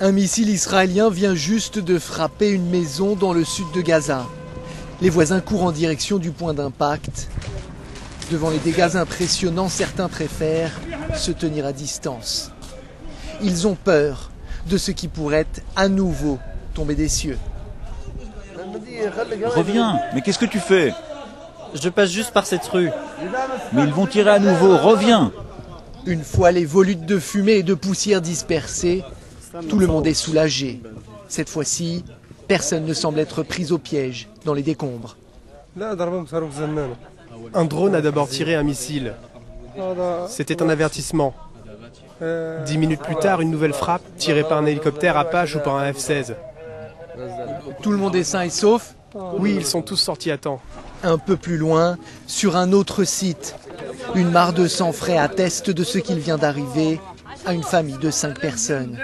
Un missile israélien vient juste de frapper une maison dans le sud de Gaza. Les voisins courent en direction du point d'impact. Devant les dégâts impressionnants, certains préfèrent se tenir à distance. Ils ont peur de ce qui pourrait à nouveau tomber des cieux. Reviens, mais qu'est-ce que tu fais? Je passe juste par cette rue. Mais ils vont tirer à nouveau, reviens! Une fois les volutes de fumée et de poussière dispersées, tout le monde est soulagé. Cette fois-ci, personne ne semble être pris au piège dans les décombres. Un drone a d'abord tiré un missile. C'était un avertissement. 10 minutes plus tard, une nouvelle frappe, tirée par un hélicoptère Apache ou par un F-16. Tout le monde est sain et sauf? Oui, ils sont tous sortis à temps. Un peu plus loin, sur un autre site, une mare de sang frais atteste de ce qu'il vient d'arriver à une famille de 5 personnes.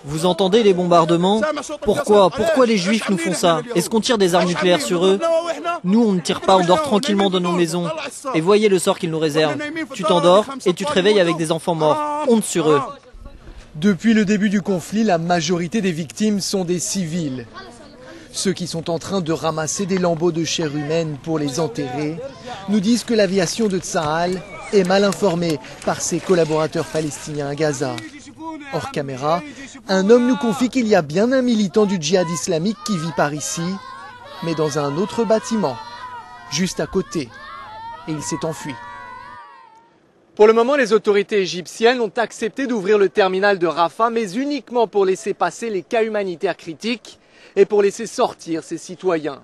Vous entendez les bombardements? Pourquoi les Juifs nous font ça? Est-ce qu'on tire des armes nucléaires sur eux? Nous, on ne tire pas, on dort tranquillement dans nos maisons. Et voyez le sort qu'ils nous réservent. Tu t'endors et tu te réveilles avec des enfants morts. Honte sur eux. Depuis le début du conflit, la majorité des victimes sont des civils. Ceux qui sont en train de ramasser des lambeaux de chair humaine pour les enterrer nous disent que l'aviation de Tsahal est mal informée par ses collaborateurs palestiniens à Gaza. Hors caméra, un homme nous confie qu'il y a bien un militant du djihad islamique qui vit par ici, mais dans un autre bâtiment, juste à côté, et il s'est enfui. Pour le moment, les autorités égyptiennes ont accepté d'ouvrir le terminal de Rafah, mais uniquement pour laisser passer les cas humanitaires critiques et pour laisser sortir ses citoyens.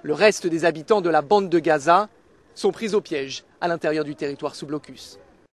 Le reste des habitants de la bande de Gaza sont pris au piège à l'intérieur du territoire sous blocus.